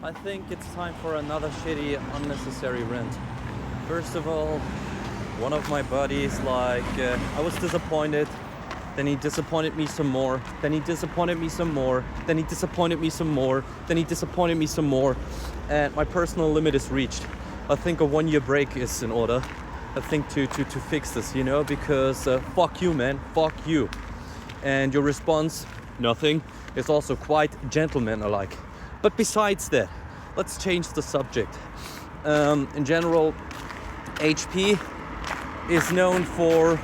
I think it's time for another shitty, unnecessary rant. First of all, one of my buddies, I was disappointed. Then he disappointed me some more. Then he disappointed me some more. Then he disappointed me some more. Then he disappointed me some more. And my personal limit is reached. I think a 1 year break is in order. I think to fix this, because fuck you, man. Fuck you. And your response, nothing, is also quite gentleman-alike. But besides that, let's change the subject. In general, HP is known for,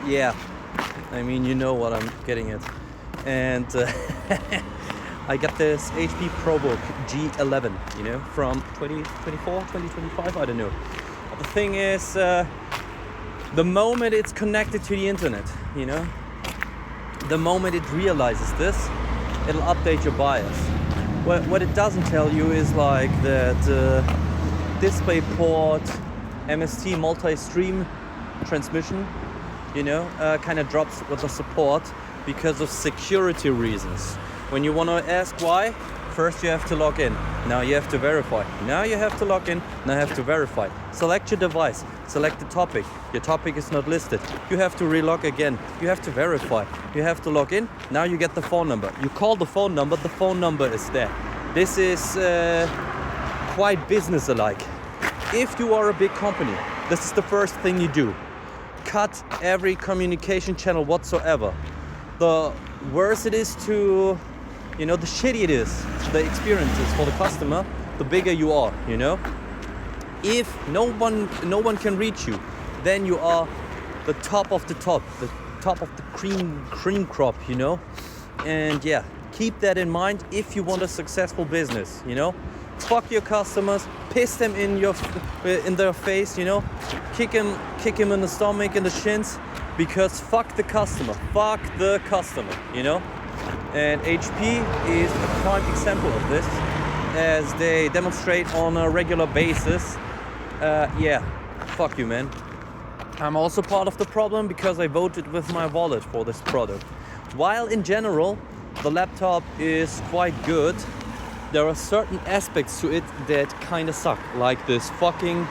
you know what I'm getting at. And I got this HP ProBook G11, from 2024, 2025, I don't know. But the thing is, the moment it's connected to the internet, the moment it realizes this, it'll update your BIOS. What it doesn't tell you is that DisplayPort MST multi-stream transmission, kind of drops with the support because of security reasons. When you want to ask why, first you have to log in. Now you have to verify. Now you have to log in. Now you have to verify. Select your device. Select the topic. Your topic is not listed. You have to relog again. You have to verify. You have to log in. Now you get the phone number. You call the phone number. The phone number is there. This is quite business-alike. If you are a big company, this is the first thing you do. Cut every communication channel whatsoever. The worse it is to, the shitty it is, the experiences for the customer, the bigger you are, If no one can reach you, then you are the top of the top of the cream crop, And keep that in mind if you want a successful business, Fuck your customers, piss them in their face, Kick him in the stomach, in the shins, because fuck the customer, And HP is a prime example of this, as they demonstrate on a regular basis. Fuck you, man. I'm also part of the problem because I voted with my wallet for this product. While in general, the laptop is quite good, there are certain aspects to it that kind of suck. Like this fucking,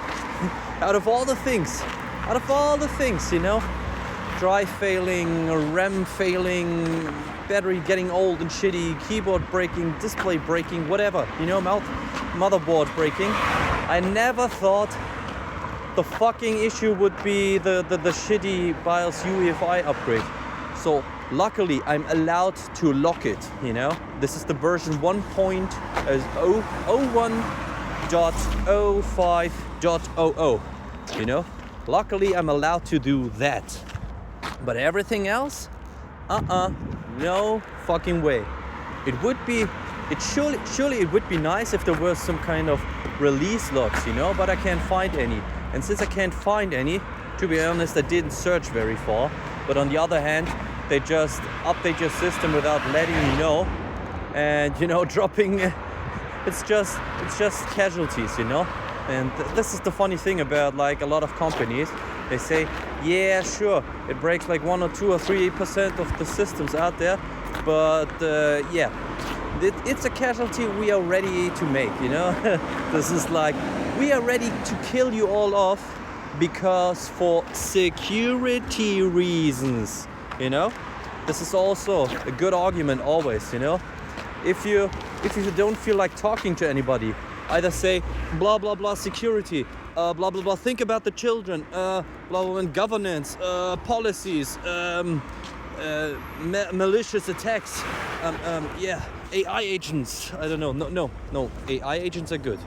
out of all the things, drive failing, RAM failing, battery getting old and shitty, keyboard breaking, display breaking, whatever, motherboard breaking. I never thought the fucking issue would be the shitty BIOS UEFI upgrade. So luckily I'm allowed to lock it, This is the version 1.01.05.00, Luckily I'm allowed to do that. But everything else, no fucking way. Surely it would be nice if there were some kind of release logs, but I can't find any. And since I can't find any, to be honest, I didn't search very far. But on the other hand, they just update your system without letting you know. And, dropping, it's just casualties, And this is the funny thing about a lot of companies. They say, yeah, sure, it breaks 1 or 2 or 3% of the systems out there, but it's a casualty we are ready to make, This is we are ready to kill you all off because for security reasons, This is also a good argument always, If you don't feel like talking to anybody, either say blah blah blah security, blah blah blah think about the children, blah blah blah governance, policies, malicious attacks, AI agents. I don't know. No. AI agents are good.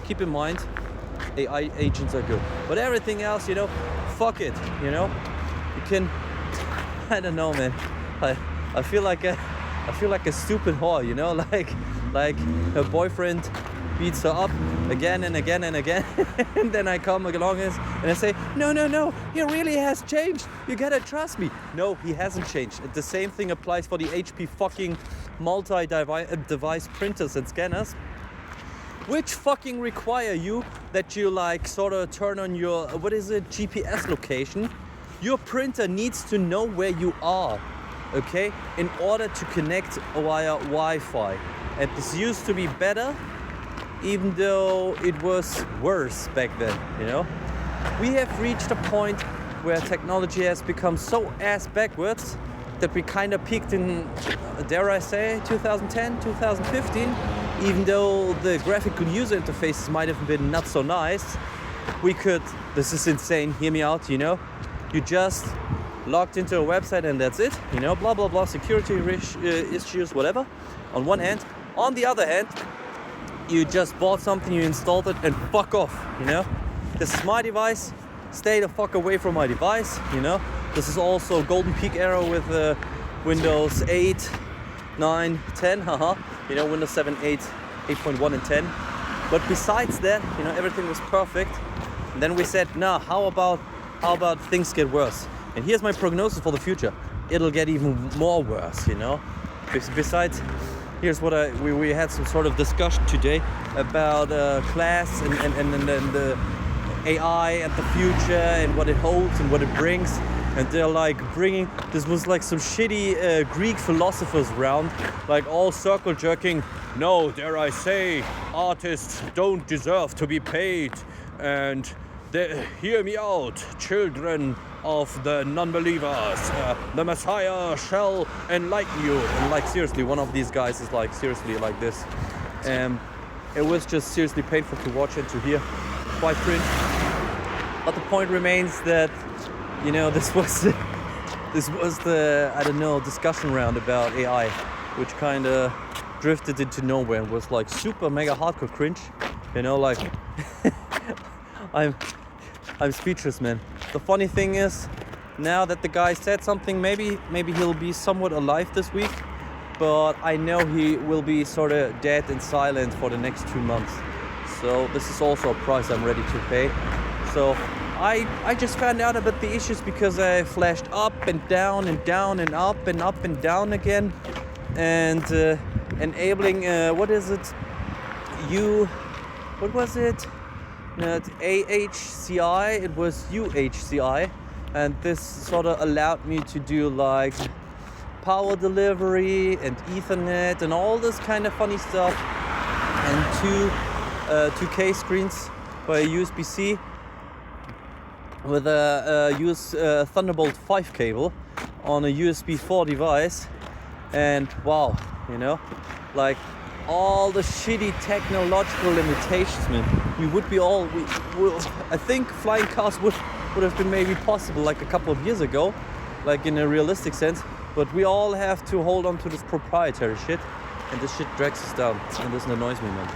Keep in mind, AI agents are good. But everything else, fuck it. You can. I don't know, man. I feel like a stupid whore. Like her boyfriend beats her up again and again and again. And then I come along and I say, no, he really has changed. You gotta trust me. No, he hasn't changed. The same thing applies for the HP fucking multi-device printers and scanners, which fucking require you that you sort of turn on your, GPS location. Your printer needs to know where you are, okay, in order to connect via Wi-Fi. And this used to be better, even though it was worse back then, you know? We have reached a point where technology has become so ass backwards that we kind of peaked in, dare I say, 2010, 2015. Even though the graphical user interfaces might have been not so nice, we could, this is insane, hear me out, you know? You just logged into a website and that's it, you know, blah, blah, blah, security issues, whatever, on one hand. On the other hand, you just bought something, you installed it, and fuck off, you know? This is my device, stay the fuck away from my device, you know? This is also golden peak era with Windows 8, 9, 10, you know, Windows 7, 8, 8.1 and 10. But besides that, you know, everything was perfect. And then we said, nah, how about things get worse? And here's my prognosis for the future. It'll get even more worse, you know? Besides, here's what we had some sort of discussion today about class and the AI and the future and what it holds and what it brings. And they're like bringing, this was like some shitty Greek philosophers round, like all circle jerking. No, dare I say, artists don't deserve to be paid. And hear me out, children of the non-believers. The Messiah shall enlighten you. And like seriously, one of these guys is like seriously like this. It was just seriously painful to watch and to hear. Quite cringe. But the point remains that, you know, this was the I don't know, discussion round about AI, which kind of drifted into nowhere and was like super mega hardcore cringe, you know, like I'm speechless, man. The funny thing is, now that the guy said something, maybe he'll be somewhat alive this week, but I know he will be sort of dead and silent for the next 2 months. So this is also a price I'm ready to pay. So I just found out about the issues because I flashed up and down and down and up and up and down again, and enabling what is it? What was it? Not AHCI. It was UHCI, and this sort of allowed me to do like power delivery and Ethernet and all this kind of funny stuff, and 2K screens by USB-C. With a Thunderbolt 5 cable on a USB 4 device, and wow, you know, like all the shitty technological limitations, man. I think flying cars would have been maybe possible like a couple of years ago, like in a realistic sense, but we all have to hold on to this proprietary shit, and this shit drags us down, and this annoys me, man.